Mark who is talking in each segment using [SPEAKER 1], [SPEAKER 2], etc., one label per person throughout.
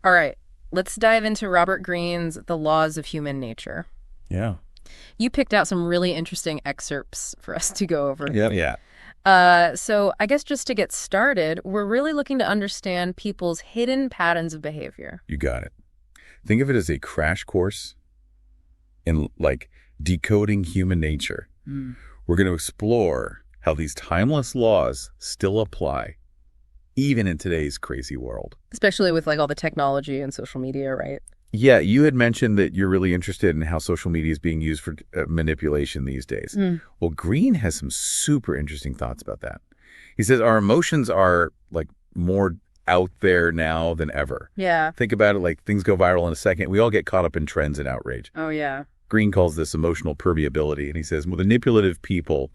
[SPEAKER 1] All right, let's dive into Robert Greene's The Laws of Human Nature.
[SPEAKER 2] Yeah.
[SPEAKER 1] You picked out some really interesting excerpts for us to go over.
[SPEAKER 2] Yeah.
[SPEAKER 1] So I guess just to get started, we're really looking to understand people's hidden patterns of behavior.
[SPEAKER 2] You got it. Think of it as a crash course in, like, decoding human nature. We're going to explore how these timeless laws still apply, even in today's crazy world.
[SPEAKER 1] Especially with like all the technology and social media, right?
[SPEAKER 2] Yeah, you had mentioned that you're really interested in how social media is being used for manipulation these days. Well, Greene has some super interesting thoughts about that. He says our emotions are like more out there now than ever.
[SPEAKER 1] Yeah.
[SPEAKER 2] Think about it, like things go viral in a second. We all get caught up in trends and outrage.
[SPEAKER 1] Oh, yeah.
[SPEAKER 2] Greene calls this emotional permeability, and he says manipulative people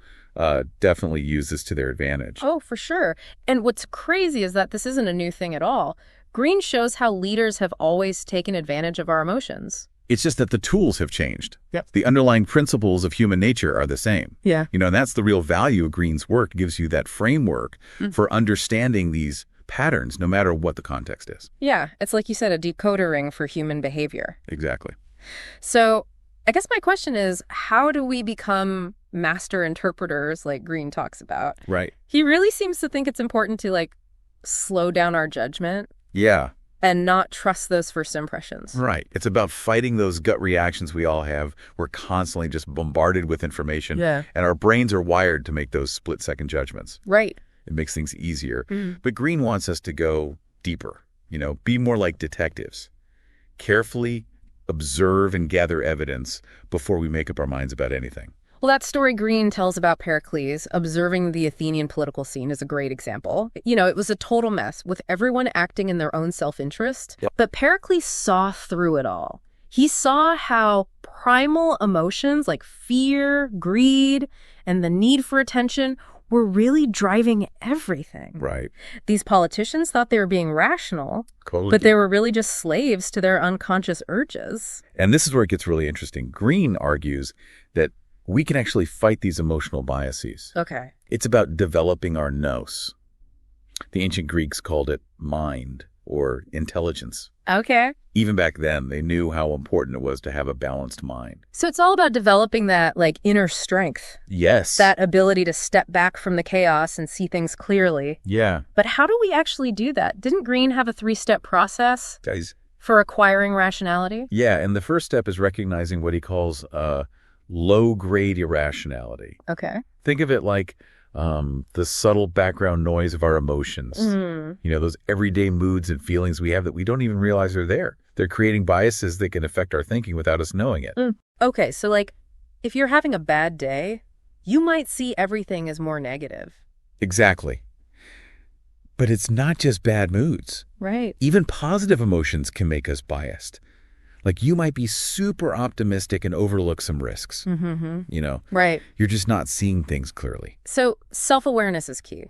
[SPEAKER 2] definitely use this to their advantage.
[SPEAKER 1] Oh, for sure. And what's crazy is that this isn't a new thing at all. Greene shows how leaders have always taken advantage of our emotions.
[SPEAKER 2] It's just that the tools have changed.
[SPEAKER 1] Yep.
[SPEAKER 2] The underlying principles of human nature are the same.
[SPEAKER 1] Yeah.
[SPEAKER 2] You know, and that's the real value of Greene's work. It gives you that framework for understanding these patterns, no matter what the context is.
[SPEAKER 1] Yeah, it's like you said, a decoder ring for human behavior.
[SPEAKER 2] Exactly.
[SPEAKER 1] So I guess my question is, how do we become master interpreters like Greene talks about?
[SPEAKER 2] Right.
[SPEAKER 1] He really seems to think it's important to like slow down our judgment.
[SPEAKER 2] Yeah.
[SPEAKER 1] And not trust those first impressions.
[SPEAKER 2] Right. It's about fighting those gut reactions we all have. We're constantly just bombarded with information.
[SPEAKER 1] Yeah.
[SPEAKER 2] And our brains are wired to make those split-second judgments.
[SPEAKER 1] Right.
[SPEAKER 2] It makes things easier. But Greene wants us to go deeper, be more like detectives. Carefully observe and gather evidence before we make up our minds about anything.
[SPEAKER 1] Well, that story Greene tells about Pericles observing the Athenian political scene is a great example. It was a total mess with everyone acting in their own self-interest. Yep. But Pericles saw through it all. He saw how primal emotions like fear, greed, and the need for attention were really driving everything.
[SPEAKER 2] Right.
[SPEAKER 1] These politicians thought they were being rational,
[SPEAKER 2] Totally.
[SPEAKER 1] but they were really just slaves to their unconscious urges.
[SPEAKER 2] And this is where it gets really interesting. Greene argues that we can actually fight these emotional biases.
[SPEAKER 1] Okay.
[SPEAKER 2] It's about developing our nous. The ancient Greeks called it mind or intelligence.
[SPEAKER 1] Okay.
[SPEAKER 2] Even back then, they knew how important it was to have a balanced mind.
[SPEAKER 1] So it's all about developing that like inner strength.
[SPEAKER 2] Yes.
[SPEAKER 1] That ability to step back from the chaos and see things clearly.
[SPEAKER 2] Yeah.
[SPEAKER 1] But how do we actually do that? Didn't Greene have a 3-step process
[SPEAKER 2] Guys.
[SPEAKER 1] for acquiring rationality?
[SPEAKER 2] Yeah, and the first step is recognizing what he calls low-grade irrationality.
[SPEAKER 1] Okay.
[SPEAKER 2] Think of it like the subtle background noise of our emotions. Those everyday moods and feelings we have that we don't even realize are there. They're creating biases that can affect our thinking without us knowing it.
[SPEAKER 1] Okay, so like if you're having a bad day, you might see everything as more negative.
[SPEAKER 2] Exactly. But it's not just bad moods.
[SPEAKER 1] Right.
[SPEAKER 2] Even positive emotions can make us biased. Like you might be super optimistic and overlook some risks.
[SPEAKER 1] Right.
[SPEAKER 2] You're just not seeing things clearly.
[SPEAKER 1] So self-awareness is key.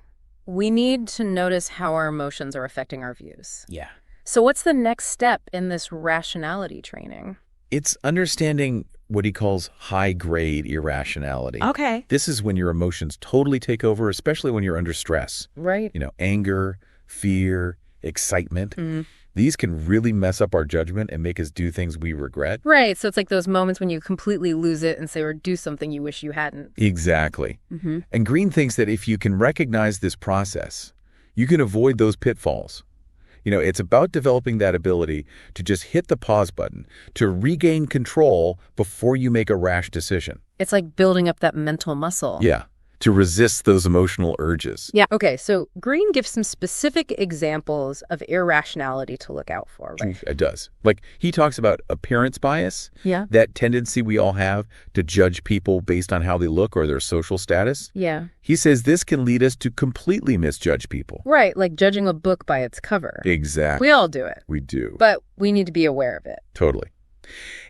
[SPEAKER 1] We need to notice how our emotions are affecting our views.
[SPEAKER 2] Yeah.
[SPEAKER 1] So what's the next step in this rationality training?
[SPEAKER 2] It's understanding what he calls high-grade irrationality.
[SPEAKER 1] Okay.
[SPEAKER 2] This is when your emotions totally take over, especially when you're under stress.
[SPEAKER 1] Right.
[SPEAKER 2] Anger, fear, excitement. These can really mess up our judgment and make us do things we regret.
[SPEAKER 1] Right. So it's like those moments when you completely lose it and say or do something you wish you hadn't.
[SPEAKER 2] Exactly. And Greene thinks that if you can recognize this process, you can avoid those pitfalls. It's about developing that ability to just hit the pause button, to regain control before you make a rash decision.
[SPEAKER 1] It's like building up that mental muscle.
[SPEAKER 2] Yeah. To resist those emotional urges.
[SPEAKER 1] Yeah. Okay. So Greene gives some specific examples of irrationality to look out for, right?
[SPEAKER 2] It does. Like he talks about appearance bias.
[SPEAKER 1] Yeah.
[SPEAKER 2] That tendency we all have to judge people based on how they look or their social status.
[SPEAKER 1] Yeah.
[SPEAKER 2] He says this can lead us to completely misjudge people.
[SPEAKER 1] Right. Like judging a book by its cover.
[SPEAKER 2] Exactly.
[SPEAKER 1] We all do it.
[SPEAKER 2] We do.
[SPEAKER 1] But we need to be aware of it.
[SPEAKER 2] Totally.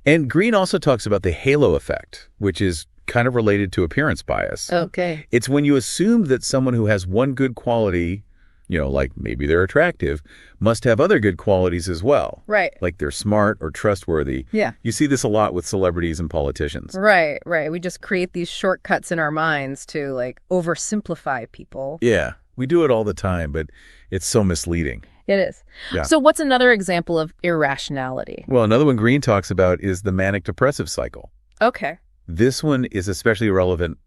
[SPEAKER 2] And Greene also talks about the halo effect, which is kind of related to appearance bias.
[SPEAKER 1] Okay.
[SPEAKER 2] It's when you assume that someone who has one good quality, like maybe they're attractive, must have other good qualities as well.
[SPEAKER 1] Right.
[SPEAKER 2] Like they're smart or trustworthy.
[SPEAKER 1] Yeah.
[SPEAKER 2] You see this a lot with celebrities and politicians.
[SPEAKER 1] Right. We just create these shortcuts in our minds to like oversimplify people.
[SPEAKER 2] Yeah. We do it all the time, but it's so misleading.
[SPEAKER 1] It is.
[SPEAKER 2] Yeah.
[SPEAKER 1] So what's another example of irrationality?
[SPEAKER 2] Well, another one Greene talks about is the manic-depressive cycle.
[SPEAKER 1] Okay.
[SPEAKER 2] This one is especially relevant,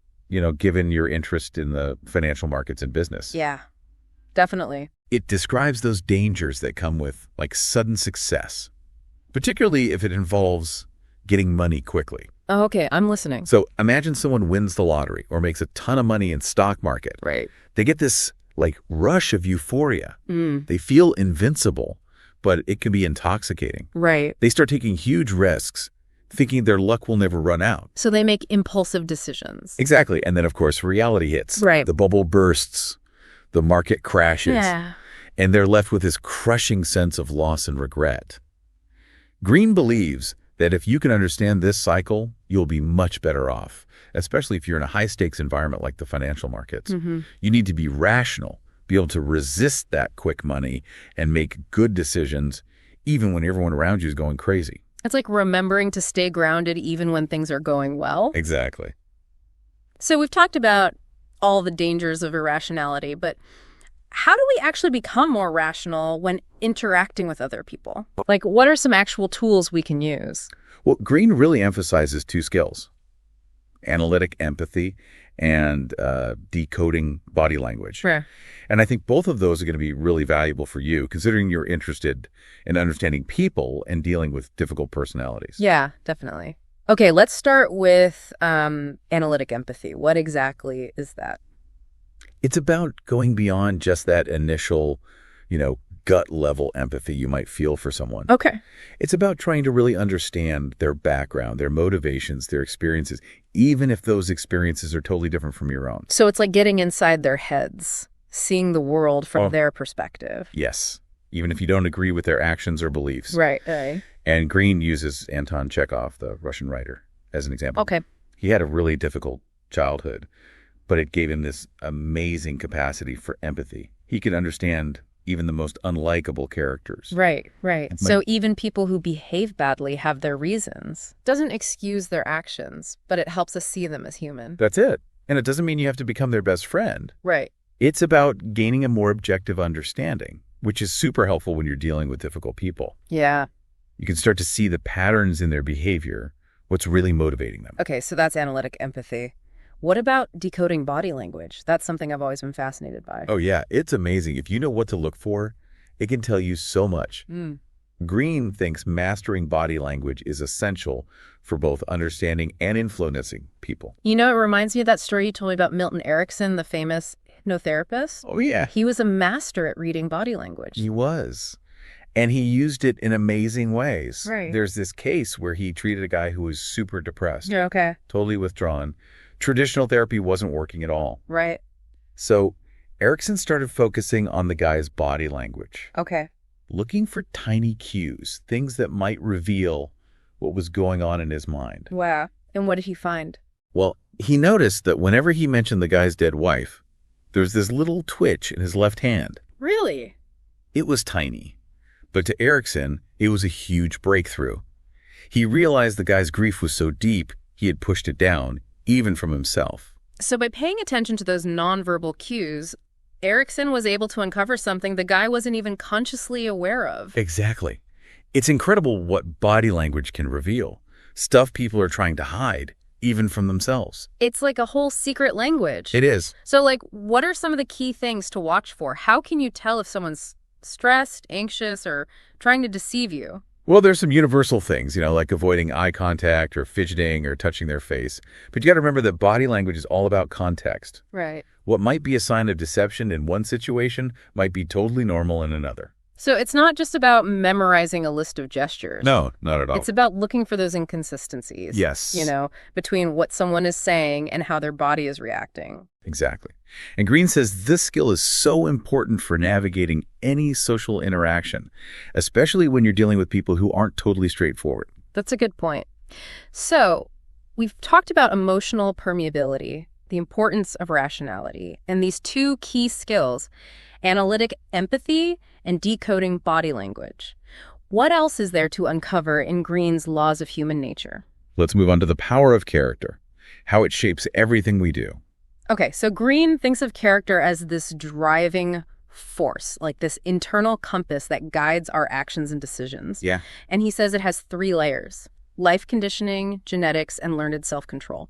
[SPEAKER 2] given your interest in the financial markets and business.
[SPEAKER 1] Yeah, definitely.
[SPEAKER 2] It describes those dangers that come with, like, sudden success, particularly if it involves getting money quickly.
[SPEAKER 1] Oh, okay, I'm listening.
[SPEAKER 2] So imagine someone wins the lottery or makes a ton of money in stock market.
[SPEAKER 1] Right.
[SPEAKER 2] They get this, like, rush of euphoria.
[SPEAKER 1] Mm.
[SPEAKER 2] They feel invincible, but it can be intoxicating.
[SPEAKER 1] Right.
[SPEAKER 2] They start taking huge risks, thinking their luck will never run out.
[SPEAKER 1] So they make impulsive decisions.
[SPEAKER 2] Exactly. And then, of course, reality hits.
[SPEAKER 1] Right.
[SPEAKER 2] The bubble bursts. The market crashes.
[SPEAKER 1] Yeah.
[SPEAKER 2] And they're left with this crushing sense of loss and regret. Greene believes that if you can understand this cycle, you'll be much better off, especially if you're in a high-stakes environment like the financial markets.
[SPEAKER 1] Mm-hmm.
[SPEAKER 2] You need to be rational, be able to resist that quick money, and make good decisions, even when everyone around you is going crazy.
[SPEAKER 1] It's like remembering to stay grounded even when things are going well.
[SPEAKER 2] Exactly.
[SPEAKER 1] So we've talked about all the dangers of irrationality, but how do we actually become more rational when interacting with other people? Like, what are some actual tools we can use?
[SPEAKER 2] Well, Greene really emphasizes two skills: analytic empathy and decoding body language.
[SPEAKER 1] Right.
[SPEAKER 2] And I think both of those are going to be really valuable for you, considering you're interested in understanding people and dealing with difficult personalities.
[SPEAKER 1] Yeah, definitely. Okay, let's start with analytic empathy. What exactly is that?
[SPEAKER 2] It's about going beyond just that initial, gut level empathy you might feel for someone.
[SPEAKER 1] Okay.
[SPEAKER 2] It's about trying to really understand their background, their motivations, their experiences, even if those experiences are totally different from your own.
[SPEAKER 1] So it's like getting inside their heads, seeing the world from their perspective.
[SPEAKER 2] Yes, even if you don't agree with their actions or beliefs.
[SPEAKER 1] Right, right.
[SPEAKER 2] And Greene uses Anton Chekhov, the Russian writer, as an example.
[SPEAKER 1] Okay.
[SPEAKER 2] He had a really difficult childhood, but it gave him this amazing capacity for empathy. He could understand even the most unlikable characters.
[SPEAKER 1] Right, right. So even people who behave badly have their reasons. Doesn't excuse their actions, but it helps us see them as human.
[SPEAKER 2] That's it. And it doesn't mean you have to become their best friend.
[SPEAKER 1] Right.
[SPEAKER 2] It's about gaining a more objective understanding, which is super helpful when you're dealing with difficult people.
[SPEAKER 1] Yeah.
[SPEAKER 2] You can start to see the patterns in their behavior, what's really motivating them.
[SPEAKER 1] Okay, so that's analytic empathy. What about decoding body language? That's something I've always been fascinated by.
[SPEAKER 2] Oh, yeah. It's amazing. If you know what to look for, it can tell you so much. Greene thinks mastering body language is essential for both understanding and influencing people.
[SPEAKER 1] You know, it reminds me of that story you told me about Milton Erickson, the famous hypnotherapist.
[SPEAKER 2] Oh, yeah.
[SPEAKER 1] He was a master at reading body language.
[SPEAKER 2] He was. And he used it in amazing ways.
[SPEAKER 1] Right.
[SPEAKER 2] There's this case where he treated a guy who was super depressed.
[SPEAKER 1] Yeah, okay.
[SPEAKER 2] Totally withdrawn. Traditional therapy wasn't working at all.
[SPEAKER 1] Right.
[SPEAKER 2] So Erickson started focusing on the guy's body language.
[SPEAKER 1] Okay.
[SPEAKER 2] Looking for tiny cues, things that might reveal what was going on in his mind.
[SPEAKER 1] Wow. And what did he find?
[SPEAKER 2] Well, he noticed that whenever he mentioned the guy's dead wife, there was this little twitch in his left hand.
[SPEAKER 1] Really?
[SPEAKER 2] It was tiny. But to Erickson, it was a huge breakthrough. He realized the guy's grief was so deep, he had pushed it down, even from himself.
[SPEAKER 1] So by paying attention to those nonverbal cues, Erickson was able to uncover something the guy wasn't even consciously aware of.
[SPEAKER 2] Exactly. It's incredible what body language can reveal. Stuff people are trying to hide, even from themselves.
[SPEAKER 1] It's like a whole secret language.
[SPEAKER 2] It is.
[SPEAKER 1] So, like, what are some of the key things to watch for? How can you tell if someone's stressed, anxious, or trying to deceive you?
[SPEAKER 2] Well, there's some universal things, like avoiding eye contact or fidgeting or touching their face. But you got to remember that body language is all about context.
[SPEAKER 1] Right.
[SPEAKER 2] What might be a sign of deception in one situation might be totally normal in another.
[SPEAKER 1] So it's not just about memorizing a list of gestures.
[SPEAKER 2] No, not at all.
[SPEAKER 1] It's about looking for those inconsistencies.
[SPEAKER 2] Yes.
[SPEAKER 1] Between what someone is saying and how their body is reacting.
[SPEAKER 2] Exactly. And Greene says this skill is so important for navigating any social interaction, especially when you're dealing with people who aren't totally straightforward.
[SPEAKER 1] That's a good point. So we've talked about emotional permeability, the importance of rationality, and these two key skills, analytic empathy and decoding body language. What else is there to uncover in Greene's laws of human nature?
[SPEAKER 2] Let's move on to the power of character, how it shapes everything we do.
[SPEAKER 1] Okay, so Greene thinks of character as this driving force, like this internal compass that guides our actions and decisions.
[SPEAKER 2] Yeah.
[SPEAKER 1] And he says it has 3 layers: life conditioning, genetics, and learned self-control.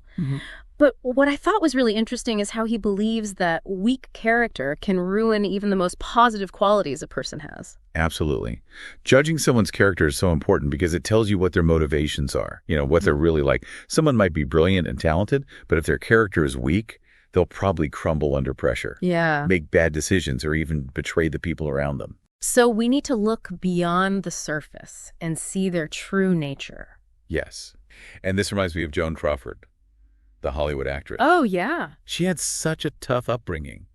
[SPEAKER 1] But what I thought was really interesting is how he believes that weak character can ruin even the most positive qualities a person has.
[SPEAKER 2] Absolutely. Judging someone's character is so important because it tells you what their motivations are, what they're really like. Someone might be brilliant and talented, but if their character is weak, they'll probably crumble under pressure.
[SPEAKER 1] Yeah.
[SPEAKER 2] Make bad decisions or even betray the people around them.
[SPEAKER 1] So we need to look beyond the surface and see their true nature.
[SPEAKER 2] Yes. And this reminds me of Joan Crawford, the Hollywood actress.
[SPEAKER 1] Oh, yeah.
[SPEAKER 2] She had such a tough upbringing,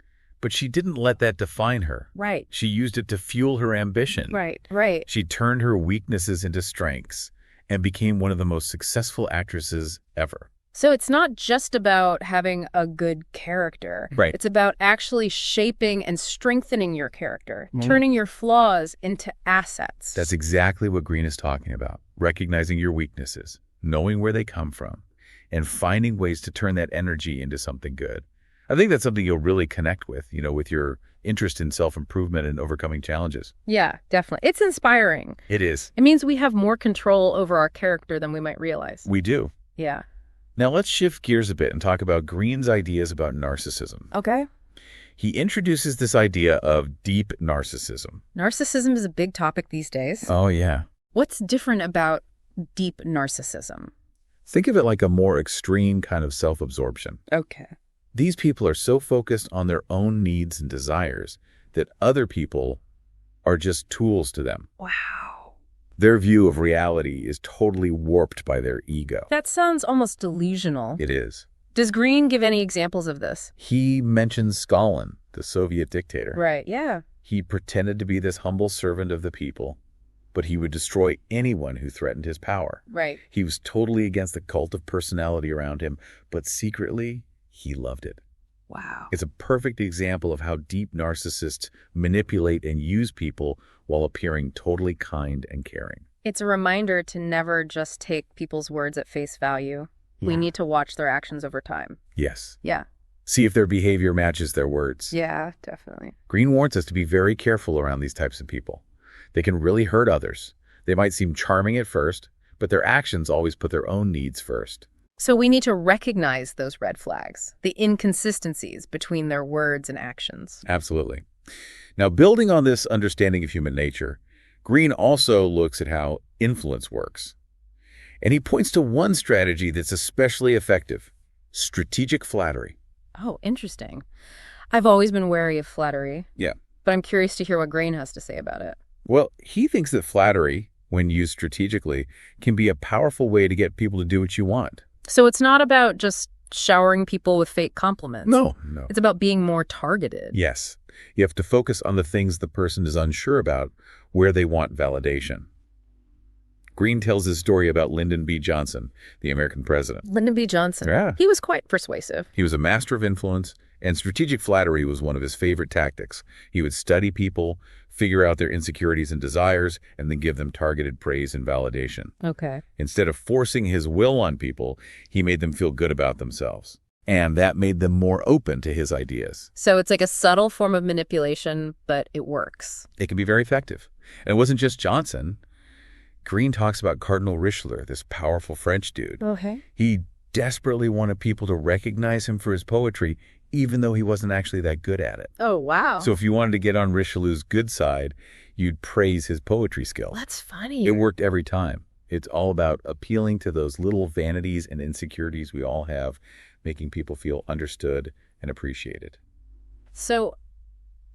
[SPEAKER 2] but she didn't let that define her.
[SPEAKER 1] Right.
[SPEAKER 2] She used it to fuel her ambition.
[SPEAKER 1] Right.
[SPEAKER 2] She turned her weaknesses into strengths and became one of the most successful actresses ever.
[SPEAKER 1] So it's not just about having a good character.
[SPEAKER 2] Right.
[SPEAKER 1] It's about actually shaping and strengthening your character, turning your flaws into assets.
[SPEAKER 2] That's exactly what Greene is talking about. Recognizing your weaknesses, knowing where they come from, and finding ways to turn that energy into something good. I think that's something you'll really connect with, with your interest in self-improvement and overcoming challenges.
[SPEAKER 1] Yeah, definitely. It's inspiring.
[SPEAKER 2] It is.
[SPEAKER 1] It means we have more control over our character than we might realize.
[SPEAKER 2] We do.
[SPEAKER 1] Yeah.
[SPEAKER 2] Now let's shift gears a bit and talk about Greene's ideas about narcissism.
[SPEAKER 1] Okay.
[SPEAKER 2] He introduces this idea of deep narcissism.
[SPEAKER 1] Narcissism is a big topic these days.
[SPEAKER 2] Oh, yeah.
[SPEAKER 1] What's different about deep narcissism?
[SPEAKER 2] Think of it like a more extreme kind of self-absorption.
[SPEAKER 1] Okay.
[SPEAKER 2] These people are so focused on their own needs and desires that other people are just tools to them.
[SPEAKER 1] Wow.
[SPEAKER 2] Their view of reality is totally warped by their ego.
[SPEAKER 1] That sounds almost delusional.
[SPEAKER 2] It is.
[SPEAKER 1] Does Greene give any examples of this?
[SPEAKER 2] He mentions Stalin, the Soviet dictator.
[SPEAKER 1] Right, yeah.
[SPEAKER 2] He pretended to be this humble servant of the people, but he would destroy anyone who threatened his power.
[SPEAKER 1] Right.
[SPEAKER 2] He was totally against the cult of personality around him, but secretly, he loved it.
[SPEAKER 1] Wow.
[SPEAKER 2] It's a perfect example of how deep narcissists manipulate and use people while appearing totally kind and caring.
[SPEAKER 1] It's a reminder to never just take people's words at face value. We need to watch their actions over time.
[SPEAKER 2] Yes.
[SPEAKER 1] Yeah.
[SPEAKER 2] See if their behavior matches their words.
[SPEAKER 1] Yeah, definitely.
[SPEAKER 2] Greene warns us to be very careful around these types of people. They can really hurt others. They might seem charming at first, but their actions always put their own needs first.
[SPEAKER 1] So we need to recognize those red flags, the inconsistencies between their words and actions.
[SPEAKER 2] Absolutely. Now, building on this understanding of human nature, Greene also looks at how influence works. And he points to one strategy that's especially effective: strategic flattery.
[SPEAKER 1] Oh, interesting. I've always been wary of flattery.
[SPEAKER 2] Yeah.
[SPEAKER 1] But I'm curious to hear what Greene has to say about it.
[SPEAKER 2] Well, he thinks that flattery, when used strategically, can be a powerful way to get people to do what you want.
[SPEAKER 1] So it's not about just showering people with fake compliments.
[SPEAKER 2] No.
[SPEAKER 1] It's about being more targeted.
[SPEAKER 2] Yes. You have to focus on the things the person is unsure about, where they want validation. Greene tells his story about Lyndon B. Johnson, the American president.
[SPEAKER 1] Lyndon B. Johnson.
[SPEAKER 2] Yeah.
[SPEAKER 1] He was quite persuasive.
[SPEAKER 2] He was a master of influence, and strategic flattery was one of his favorite tactics. He would study people, figure out their insecurities and desires, and then give them targeted praise and validation.
[SPEAKER 1] Okay.
[SPEAKER 2] Instead of forcing his will on people, he made them feel good about themselves. And that made them more open to his ideas.
[SPEAKER 1] So it's like a subtle form of manipulation, but it works.
[SPEAKER 2] It can be very effective. And it wasn't just Johnson. Greene talks about Cardinal Richelieu, this powerful French dude.
[SPEAKER 1] Okay.
[SPEAKER 2] He desperately wanted people to recognize him for his poetry, even though he wasn't actually that good at it.
[SPEAKER 1] Oh, wow.
[SPEAKER 2] So if you wanted to get on Richelieu's good side, you'd praise his poetry skills.
[SPEAKER 1] That's funny.
[SPEAKER 2] It worked every time. It's all about appealing to those little vanities and insecurities we all have, making people feel understood and appreciated.
[SPEAKER 1] So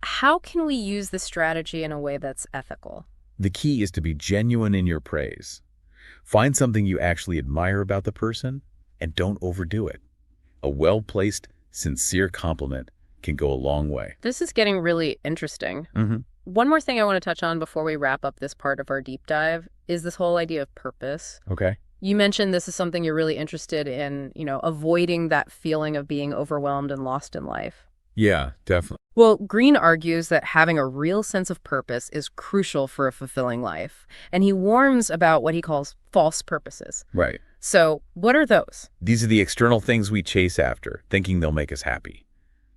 [SPEAKER 1] how can we use this strategy in a way that's ethical?
[SPEAKER 2] The key is to be genuine in your praise. Find something you actually admire about the person and don't overdo it. A well-placed, sincere compliment can go a long way.
[SPEAKER 1] This is getting really interesting. One more thing I want to touch on before we wrap up this part of our deep dive is this whole idea of purpose.
[SPEAKER 2] Okay.
[SPEAKER 1] You mentioned this is something you're really interested in, avoiding that feeling of being overwhelmed and lost in life.
[SPEAKER 2] Yeah, definitely.
[SPEAKER 1] Well, Greene argues that having a real sense of purpose is crucial for a fulfilling life, and he warns about what he calls false purposes.
[SPEAKER 2] Right.
[SPEAKER 1] So what are those?
[SPEAKER 2] These are the external things we chase after, thinking they'll make us happy.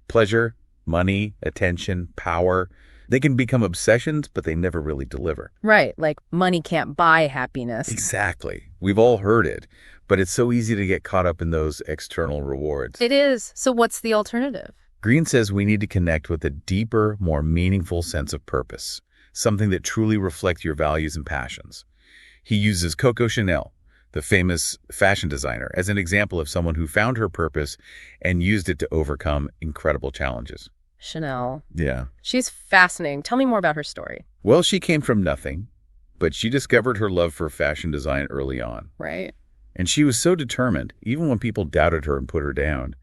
[SPEAKER 2] Pleasure, money, attention, power. They can become obsessions, but they never really deliver.
[SPEAKER 1] Right, like money can't buy happiness.
[SPEAKER 2] Exactly. We've all heard it, but it's so easy to get caught up in those external rewards.
[SPEAKER 1] It is. So what's the alternative?
[SPEAKER 2] Greene says we need to connect with a deeper, more meaningful sense of purpose, something that truly reflects your values and passions. He uses Coco Chanel, the famous fashion designer, as an example of someone who found her purpose and used it to overcome incredible challenges.
[SPEAKER 1] Chanel.
[SPEAKER 2] Yeah.
[SPEAKER 1] She's fascinating. Tell me more about her story.
[SPEAKER 2] Well, she came from nothing, but she discovered her love for fashion design early on.
[SPEAKER 1] Right.
[SPEAKER 2] And she was so determined, even when people doubted her and put her down.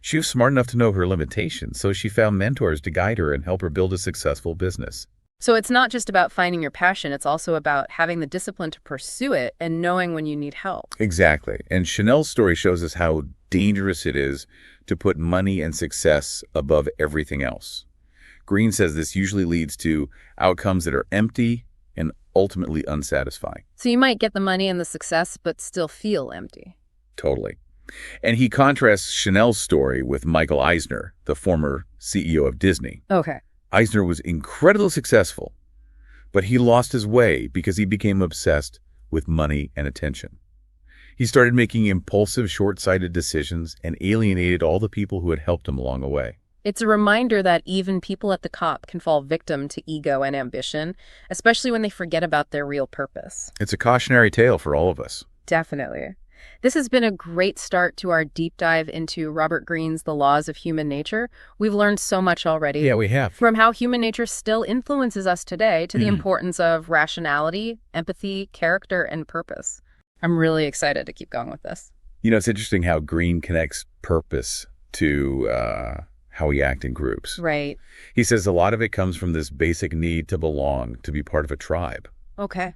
[SPEAKER 2] She was smart enough to know her limitations, so she found mentors to guide her and help her build a successful business.
[SPEAKER 1] So it's not just about finding your passion, it's also about having the discipline to pursue it and knowing when you need help.
[SPEAKER 2] Exactly. And Chanel's story shows us how dangerous it is to put money and success above everything else. Greene says this usually leads to outcomes that are empty and ultimately unsatisfying.
[SPEAKER 1] So you might get the money and the success, but still feel empty.
[SPEAKER 2] Totally. And he contrasts Chanel's story with Michael Eisner, the former CEO of Disney.
[SPEAKER 1] Okay.
[SPEAKER 2] Eisner was incredibly successful, but he lost his way because he became obsessed with money and attention. He started making impulsive, short-sighted decisions and alienated all the people who had helped him along the way.
[SPEAKER 1] It's a reminder that even people at the top can fall victim to ego and ambition, especially when they forget about their real purpose.
[SPEAKER 2] It's a cautionary tale for all of us.
[SPEAKER 1] Definitely. This has been a great start to our deep dive into Robert Greene's The Laws of Human Nature. We've learned so much already.
[SPEAKER 2] Yeah, we have.
[SPEAKER 1] From how human nature still influences us today to the importance of rationality, empathy, character, and purpose. I'm really excited to keep going with this.
[SPEAKER 2] You know, it's interesting how Greene connects purpose to how we act in groups.
[SPEAKER 1] Right.
[SPEAKER 2] He says a lot of it comes from this basic need to belong, to be part of a tribe.
[SPEAKER 1] Okay.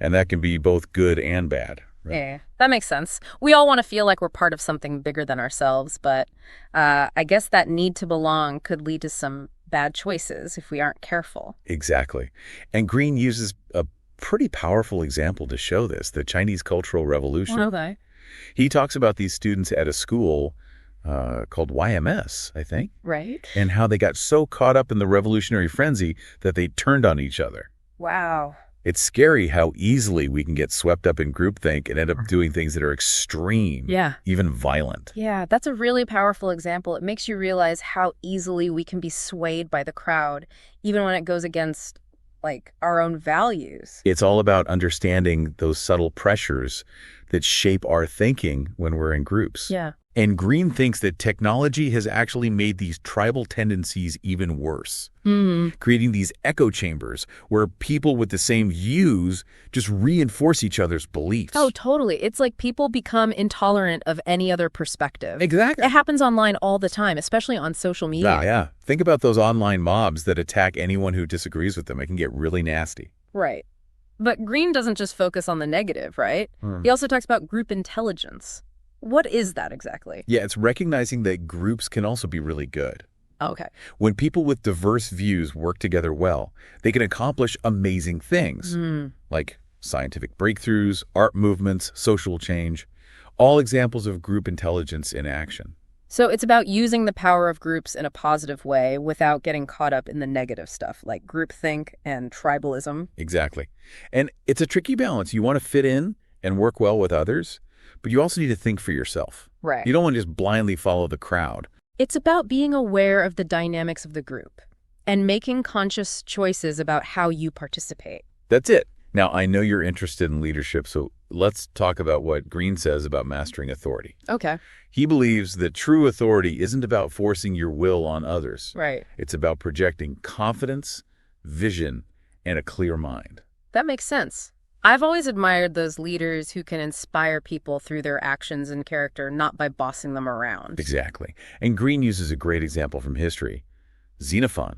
[SPEAKER 2] And that can be both good and bad. Right?
[SPEAKER 1] Yeah, that makes sense. We all want to feel like we're part of something bigger than ourselves, but I guess that need to belong could lead to some bad choices if we aren't careful.
[SPEAKER 2] Exactly. And Greene uses a pretty powerful example to show this, the Chinese Cultural Revolution.
[SPEAKER 1] Okay.
[SPEAKER 2] He talks about these students at a school called YMS, I think.
[SPEAKER 1] Right.
[SPEAKER 2] And how they got so caught up in the revolutionary frenzy that they turned on each other.
[SPEAKER 1] Wow.
[SPEAKER 2] It's scary how easily we can get swept up in groupthink and end up doing things that are extreme, even violent.
[SPEAKER 1] Yeah, that's a really powerful example. It makes you realize how easily we can be swayed by the crowd, even when it goes against, like, our own values.
[SPEAKER 2] It's all about understanding those subtle pressures that shape our thinking when we're in groups.
[SPEAKER 1] Yeah.
[SPEAKER 2] And Greene thinks that technology has actually made these tribal tendencies even worse, creating these echo chambers where people with the same views just reinforce each other's beliefs.
[SPEAKER 1] Oh, totally. It's like people become intolerant of any other perspective.
[SPEAKER 2] Exactly.
[SPEAKER 1] It happens online all the time, especially on social media.
[SPEAKER 2] Yeah. Think about those online mobs that attack anyone who disagrees with them. It can get really nasty.
[SPEAKER 1] Right. But Greene doesn't just focus on the negative, right? He also talks about group intelligence. What is that exactly?
[SPEAKER 2] Yeah, it's recognizing that groups can also be really good.
[SPEAKER 1] Okay.
[SPEAKER 2] When people with diverse views work together well, they can accomplish amazing things, like scientific breakthroughs, art movements, social change, all examples of group intelligence in action.
[SPEAKER 1] So it's about using the power of groups in a positive way without getting caught up in the negative stuff, like groupthink and tribalism.
[SPEAKER 2] Exactly. And it's a tricky balance. You want to fit in and work well with others, but you also need to think for yourself.
[SPEAKER 1] Right.
[SPEAKER 2] You don't want to just blindly follow the crowd.
[SPEAKER 1] It's about being aware of the dynamics of the group and making conscious choices about how you participate.
[SPEAKER 2] That's it. Now, I know you're interested in leadership, so let's talk about what Greene says about mastering authority.
[SPEAKER 1] Okay.
[SPEAKER 2] He believes that true authority isn't about forcing your will on others.
[SPEAKER 1] Right.
[SPEAKER 2] It's about projecting confidence, vision, and a clear mind.
[SPEAKER 1] That makes sense. I've always admired those leaders who can inspire people through their actions and character, not by bossing them around.
[SPEAKER 2] Exactly. And Greene uses a great example from history. Xenophon,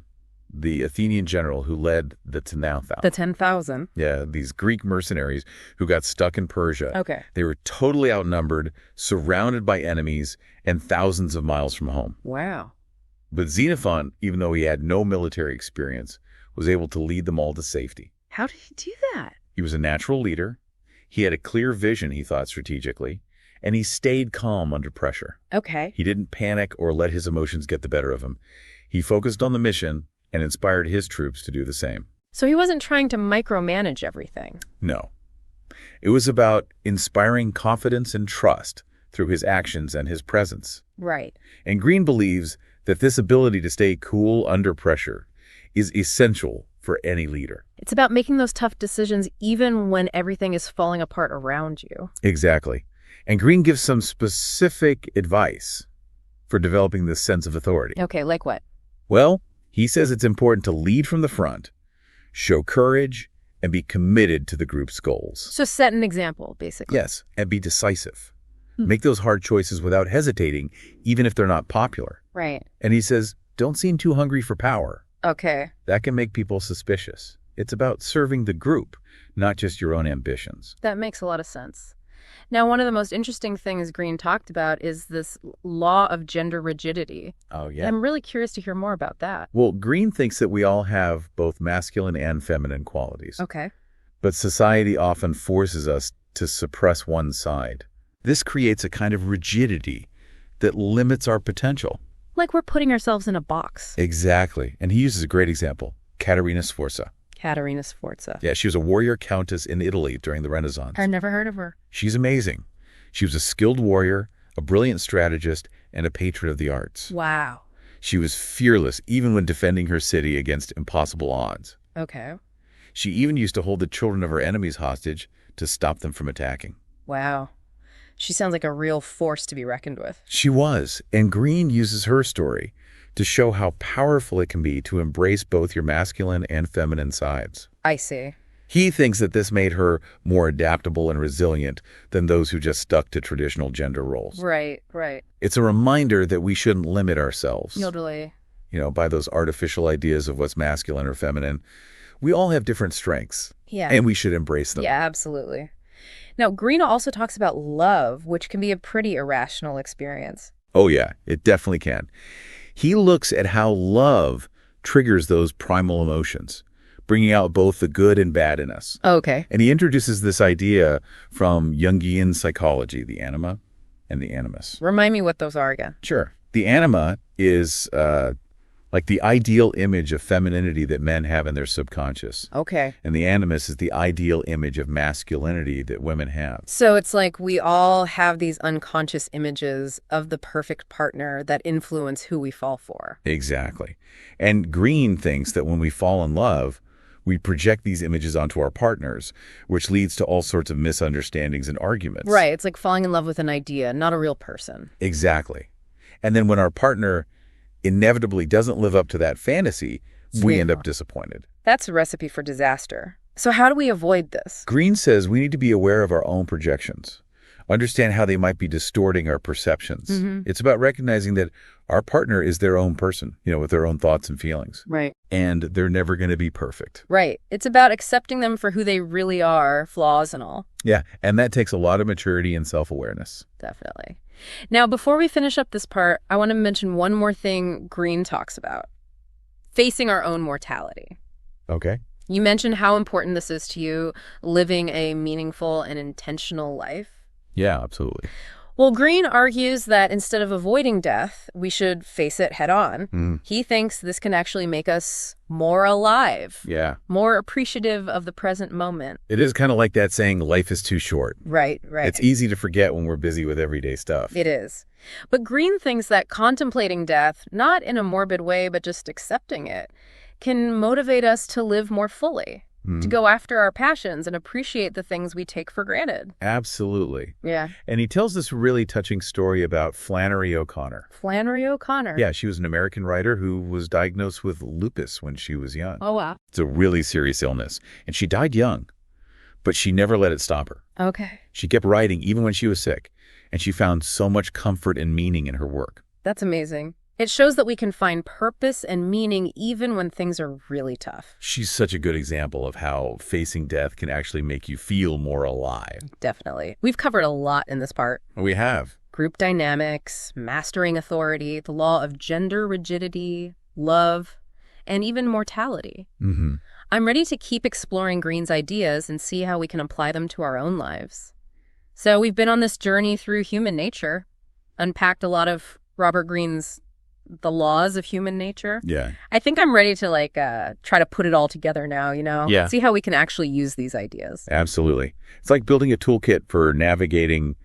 [SPEAKER 2] the Athenian general who led the 10,000.
[SPEAKER 1] The 10,000?
[SPEAKER 2] Yeah, these Greek mercenaries who got stuck in Persia.
[SPEAKER 1] Okay.
[SPEAKER 2] They were totally outnumbered, surrounded by enemies, and thousands of miles from home.
[SPEAKER 1] Wow.
[SPEAKER 2] But Xenophon, even though he had no military experience, was able to lead them all to safety.
[SPEAKER 1] How did he do that?
[SPEAKER 2] He was a natural leader. He had a clear vision, he thought strategically, and he stayed calm under pressure.
[SPEAKER 1] Okay.
[SPEAKER 2] He didn't panic or let his emotions get the better of him. He focused on the mission and inspired his troops to do the same.
[SPEAKER 1] So he wasn't trying to micromanage everything.
[SPEAKER 2] No. It was about inspiring confidence and trust through his actions and his presence.
[SPEAKER 1] Right.
[SPEAKER 2] And Greene believes that this ability to stay cool under pressure is essential for any leader.
[SPEAKER 1] It's about making those tough decisions even when everything is falling apart around you.
[SPEAKER 2] Exactly. And Greene gives some specific advice for developing this sense of authority.
[SPEAKER 1] Okay, like what?
[SPEAKER 2] Well, he says it's important to lead from the front, show courage, and be committed to the group's goals.
[SPEAKER 1] So set an example, basically.
[SPEAKER 2] Yes, and be decisive. Make those hard choices without hesitating, even if they're not popular.
[SPEAKER 1] Right.
[SPEAKER 2] And he says, don't seem too hungry for power.
[SPEAKER 1] Okay.
[SPEAKER 2] That can make people suspicious. It's about serving the group, not just your own ambitions.
[SPEAKER 1] That makes a lot of sense. Now, one of the most interesting things Greene talked about is this law of gender rigidity.
[SPEAKER 2] Oh, yeah.
[SPEAKER 1] I'm really curious to hear more about that.
[SPEAKER 2] Well, Greene thinks that we all have both masculine and feminine qualities.
[SPEAKER 1] Okay.
[SPEAKER 2] But society often forces us to suppress one side. This creates a kind of rigidity that limits our potential.
[SPEAKER 1] Like we're putting ourselves in a box.
[SPEAKER 2] Exactly. And he uses a great example, Caterina Sforza.
[SPEAKER 1] Caterina Sforza.
[SPEAKER 2] Yeah, she was a warrior countess in Italy during the Renaissance.
[SPEAKER 1] I've never heard of her.
[SPEAKER 2] She's amazing. She was a skilled warrior, a brilliant strategist, and a patron of the arts.
[SPEAKER 1] Wow.
[SPEAKER 2] She was fearless even when defending her city against impossible odds.
[SPEAKER 1] Okay.
[SPEAKER 2] She even used to hold the children of her enemies hostage to stop them from attacking.
[SPEAKER 1] Wow. She sounds like a real force to be reckoned with.
[SPEAKER 2] She was, and Greene uses her story to show how powerful it can be to embrace both your masculine and feminine sides.
[SPEAKER 1] I see.
[SPEAKER 2] He thinks that this made her more adaptable and resilient than those who just stuck to traditional gender roles.
[SPEAKER 1] Right, right.
[SPEAKER 2] It's a reminder that we shouldn't limit ourselves,
[SPEAKER 1] Totally.
[SPEAKER 2] by those artificial ideas of what's masculine or feminine. We all have different strengths,
[SPEAKER 1] Yeah.
[SPEAKER 2] and we should embrace them.
[SPEAKER 1] Yeah, absolutely. Now, Greene also talks about love, which can be a pretty irrational experience.
[SPEAKER 2] Oh, yeah, it definitely can. He looks at how love triggers those primal emotions, bringing out both the good and bad in us.
[SPEAKER 1] Okay.
[SPEAKER 2] And he introduces this idea from Jungian psychology, the anima and the animus.
[SPEAKER 1] Remind me what those are again.
[SPEAKER 2] Sure. The anima is like the ideal image of femininity that men have in their subconscious.
[SPEAKER 1] Okay.
[SPEAKER 2] And the animus is the ideal image of masculinity that women have.
[SPEAKER 1] So it's like we all have these unconscious images of the perfect partner that influence who we fall for.
[SPEAKER 2] Exactly. And Greene thinks that when we fall in love, we project these images onto our partners, which leads to all sorts of misunderstandings and arguments.
[SPEAKER 1] Right. It's like falling in love with an idea, not a real person.
[SPEAKER 2] Exactly. And then when our partner inevitably doesn't live up to that fantasy, we end up disappointed.
[SPEAKER 1] That's a recipe for disaster. So how do we avoid this?
[SPEAKER 2] Greene says we need to be aware of our own projections, understand how they might be distorting our perceptions. It's about recognizing that our partner is their own person, with their own thoughts and feelings.
[SPEAKER 1] Right.
[SPEAKER 2] And they're never going to be perfect.
[SPEAKER 1] Right. It's about accepting them for who they really are, flaws and all.
[SPEAKER 2] Yeah, and that takes a lot of maturity and self-awareness.
[SPEAKER 1] Definitely. Now, before we finish up this part, I want to mention one more thing Greene talks about. Facing our own mortality.
[SPEAKER 2] Okay.
[SPEAKER 1] You mentioned how important this is to you, living a meaningful and intentional life.
[SPEAKER 2] Yeah, absolutely.
[SPEAKER 1] Well, Greene argues that instead of avoiding death, we should face it head on. He thinks this can actually make us more alive.
[SPEAKER 2] Yeah.
[SPEAKER 1] More appreciative of the present moment.
[SPEAKER 2] It is kind of like that saying, life is too short.
[SPEAKER 1] Right, right.
[SPEAKER 2] It's easy to forget when we're busy with everyday stuff.
[SPEAKER 1] It is. But Greene thinks that contemplating death, not in a morbid way, but just accepting it, can motivate us to live more fully, to go after our passions and appreciate the things we take for granted.
[SPEAKER 2] Absolutely.
[SPEAKER 1] Yeah.
[SPEAKER 2] And he tells this really touching story about Flannery O'Connor.
[SPEAKER 1] Flannery O'Connor.
[SPEAKER 2] Yeah, she was an American writer who was diagnosed with lupus when she was young.
[SPEAKER 1] Oh, wow.
[SPEAKER 2] It's a really serious illness. And she died young, but she never let it stop her.
[SPEAKER 1] Okay.
[SPEAKER 2] She kept writing even when she was sick, and she found so much comfort and meaning in her work.
[SPEAKER 1] That's amazing. It shows that we can find purpose and meaning even when things are really tough.
[SPEAKER 2] She's such a good example of how facing death can actually make you feel more alive.
[SPEAKER 1] Definitely. We've covered a lot in this part.
[SPEAKER 2] We have.
[SPEAKER 1] Group dynamics, mastering authority, the law of gender rigidity, love, and even mortality. I'm ready to keep exploring Greene's ideas and see how we can apply them to our own lives. So we've been on this journey through human nature, unpacked a lot of Robert Greene's the laws of human nature.
[SPEAKER 2] Yeah.
[SPEAKER 1] I think I'm ready to like try to put it all together now,
[SPEAKER 2] Yeah.
[SPEAKER 1] See how we can actually use these ideas.
[SPEAKER 2] Absolutely. It's like building a toolkit for navigating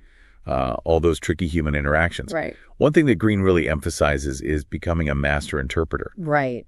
[SPEAKER 2] all those tricky human interactions.
[SPEAKER 1] Right.
[SPEAKER 2] One thing that Greene really emphasizes is becoming a master interpreter.
[SPEAKER 1] Right.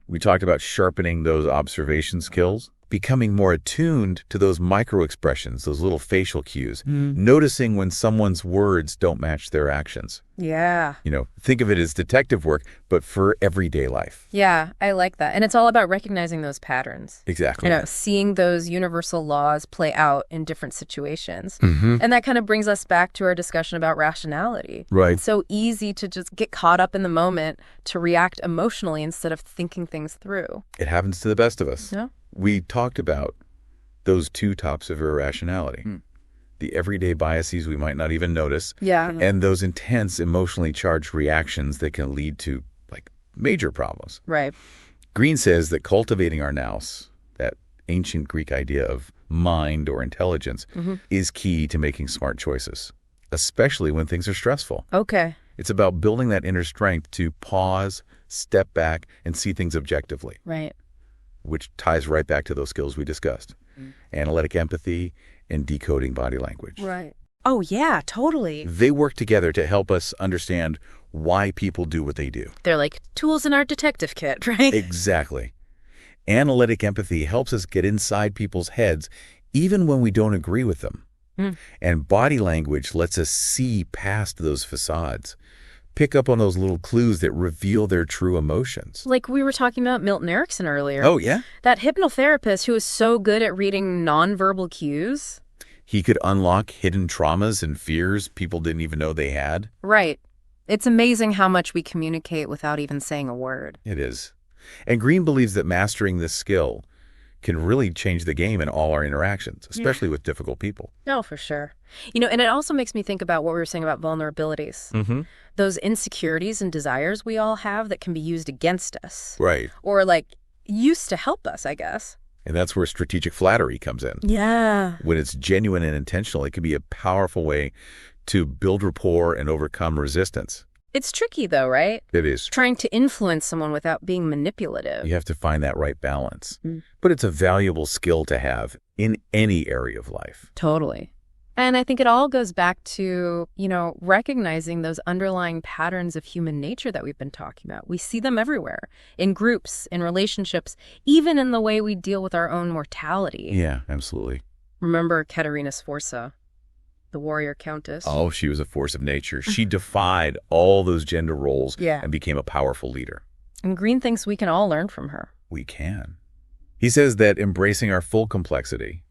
[SPEAKER 2] We talked about sharpening those observation skills, becoming more attuned to those micro expressions, those little facial cues, noticing when someone's words don't match their actions.
[SPEAKER 1] Yeah.
[SPEAKER 2] Think of it as detective work, but for everyday life.
[SPEAKER 1] Yeah, I like that. And it's all about recognizing those patterns.
[SPEAKER 2] Exactly.
[SPEAKER 1] Seeing those universal laws play out in different situations.
[SPEAKER 2] Mm-hmm.
[SPEAKER 1] And that kind of brings us back to our discussion about rationality.
[SPEAKER 2] Right.
[SPEAKER 1] It's so easy to just get caught up in the moment, to react emotionally instead of thinking things through.
[SPEAKER 2] It happens to the best of us.
[SPEAKER 1] Yeah.
[SPEAKER 2] We talked about those two types of irrationality. The everyday biases we might not even notice.
[SPEAKER 1] Yeah.
[SPEAKER 2] And those intense, emotionally charged reactions that can lead to, major problems.
[SPEAKER 1] Right.
[SPEAKER 2] Greene says that cultivating our nous, that ancient Greek idea of mind or intelligence, is key to making smart choices, especially when things are stressful.
[SPEAKER 1] Okay.
[SPEAKER 2] It's about building that inner strength to pause, step back, and see things objectively.
[SPEAKER 1] Right.
[SPEAKER 2] Which ties right back to those skills we discussed. Analytic empathy and decoding body language.
[SPEAKER 1] Right. Oh, yeah, totally.
[SPEAKER 2] They work together to help us understand why people do what they do.
[SPEAKER 1] They're like tools in our detective kit, right?
[SPEAKER 2] Exactly. Analytic empathy helps us get inside people's heads even when we don't agree with them. And body language lets us see past those facades, pick up on those little clues that reveal their true emotions.
[SPEAKER 1] Like we were talking about Milton Erickson earlier.
[SPEAKER 2] Oh, yeah?
[SPEAKER 1] That hypnotherapist who was so good at reading nonverbal cues.
[SPEAKER 2] He could unlock hidden traumas and fears people didn't even know they had.
[SPEAKER 1] Right. It's amazing how much we communicate without even saying a word.
[SPEAKER 2] It is. And Greene believes that mastering this skill can really change the game in all our interactions, especially with difficult people.
[SPEAKER 1] No, for sure. And it also makes me think about what we were saying about vulnerabilities. Those insecurities and desires we all have that can be used against us.
[SPEAKER 2] Right.
[SPEAKER 1] Or used to help us, I guess.
[SPEAKER 2] And that's where strategic flattery comes in.
[SPEAKER 1] Yeah.
[SPEAKER 2] When it's genuine and intentional, it can be a powerful way to build rapport and overcome resistance.
[SPEAKER 1] It's tricky, though, right?
[SPEAKER 2] It is.
[SPEAKER 1] Trying to influence someone without being manipulative.
[SPEAKER 2] You have to find that right balance. But it's a valuable skill to have in any area of life.
[SPEAKER 1] Totally. And I think it all goes back to, recognizing those underlying patterns of human nature that we've been talking about. We see them everywhere, in groups, in relationships, even in the way we deal with our own mortality.
[SPEAKER 2] Yeah, absolutely.
[SPEAKER 1] Remember Katerina Sforza, the warrior countess?
[SPEAKER 2] Oh, she was a force of nature. She defied all those gender roles and became a powerful leader.
[SPEAKER 1] And Greene thinks we can all learn from her.
[SPEAKER 2] We can. He says that embracing our full complexity,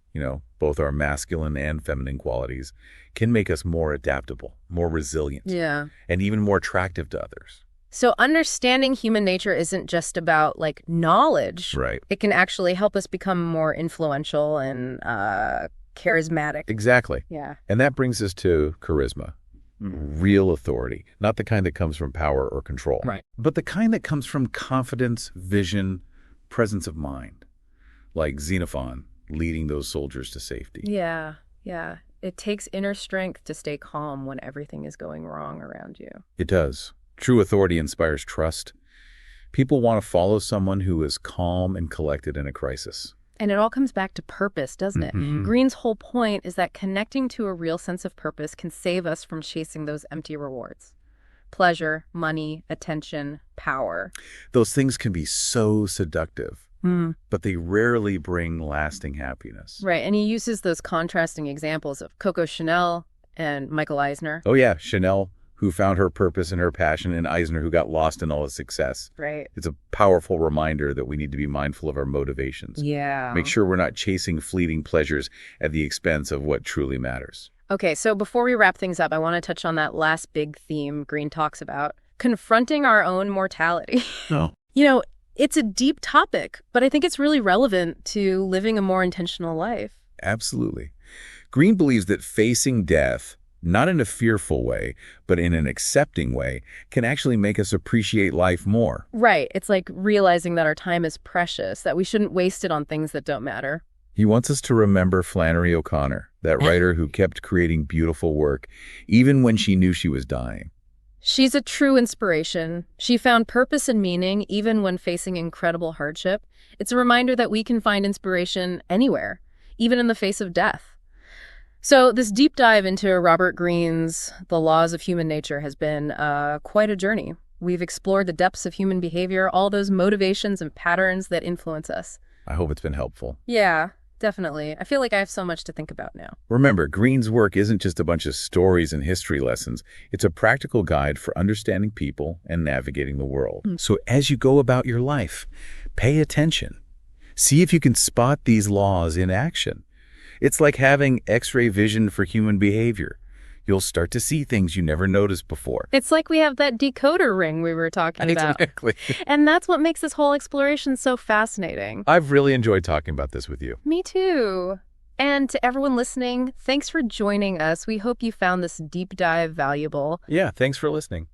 [SPEAKER 2] both our masculine and feminine qualities, can make us more adaptable, more resilient, and even more attractive to others.
[SPEAKER 1] So understanding human nature isn't just about knowledge.
[SPEAKER 2] Right.
[SPEAKER 1] It can actually help us become more influential and charismatic.
[SPEAKER 2] Exactly.
[SPEAKER 1] Yeah.
[SPEAKER 2] And that brings us to charisma. Real authority, not the kind that comes from power or control, but the kind that comes from confidence, vision, presence of mind, like Xenophon leading those soldiers to safety.
[SPEAKER 1] Yeah. It takes inner strength to stay calm when everything is going wrong around you.
[SPEAKER 2] It does. True authority inspires trust. People want to follow someone who is calm and collected in a crisis.
[SPEAKER 1] And it all comes back to purpose, doesn't it? Greene's whole point is that connecting to a real sense of purpose can save us from chasing those empty rewards. Pleasure, money, attention, power.
[SPEAKER 2] Those things can be so seductive, but they rarely bring lasting happiness.
[SPEAKER 1] Right, and he uses those contrasting examples of Coco Chanel and Michael Eisner.
[SPEAKER 2] Oh yeah, Chanel, who found her purpose and her passion, and Eisner, who got lost in all his success.
[SPEAKER 1] Right.
[SPEAKER 2] It's a powerful reminder that we need to be mindful of our motivations.
[SPEAKER 1] Yeah.
[SPEAKER 2] Make sure we're not chasing fleeting pleasures at the expense of what truly matters.
[SPEAKER 1] Okay, so before we wrap things up, I want to touch on that last big theme Greene talks about, confronting our own mortality.
[SPEAKER 2] Oh.
[SPEAKER 1] It's a deep topic, but I think it's really relevant to living a more intentional life.
[SPEAKER 2] Absolutely. Greene believes that facing death, not in a fearful way, but in an accepting way, can actually make us appreciate life more.
[SPEAKER 1] Right. It's like realizing that our time is precious, that we shouldn't waste it on things that don't matter.
[SPEAKER 2] He wants us to remember Flannery O'Connor, that writer who kept creating beautiful work, even when she knew she was dying.
[SPEAKER 1] She's a true inspiration. She found purpose and meaning even when facing incredible hardship. It's a reminder that we can find inspiration anywhere, even in the face of death. So this deep dive into Robert Greene's The Laws of Human Nature has been quite a journey. We've explored the depths of human behavior, all those motivations and patterns that influence us.
[SPEAKER 2] I hope it's been helpful.
[SPEAKER 1] Yeah, definitely. I feel like I have so much to think about now.
[SPEAKER 2] Remember, Greene's work isn't just a bunch of stories and history lessons. It's a practical guide for understanding people and navigating the world. So as you go about your life, pay attention. See if you can spot these laws in action. It's like having X-ray vision for human behavior. You'll start to see things you never noticed before.
[SPEAKER 1] It's like we have that decoder ring we were talking about.
[SPEAKER 2] Exactly.
[SPEAKER 1] And that's what makes this whole exploration so fascinating.
[SPEAKER 2] I've really enjoyed talking about this with you.
[SPEAKER 1] Me too. And to everyone listening, thanks for joining us. We hope you found this deep dive valuable.
[SPEAKER 2] Yeah, thanks for listening.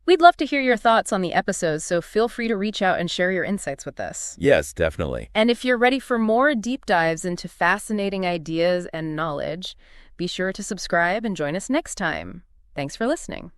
[SPEAKER 1] We'd love to hear your thoughts on the episodes, so feel free to reach out and share your insights with us.
[SPEAKER 2] Yes, definitely.
[SPEAKER 1] And if you're ready for more deep dives into fascinating ideas and knowledge, be sure to subscribe and join us next time. Thanks for listening.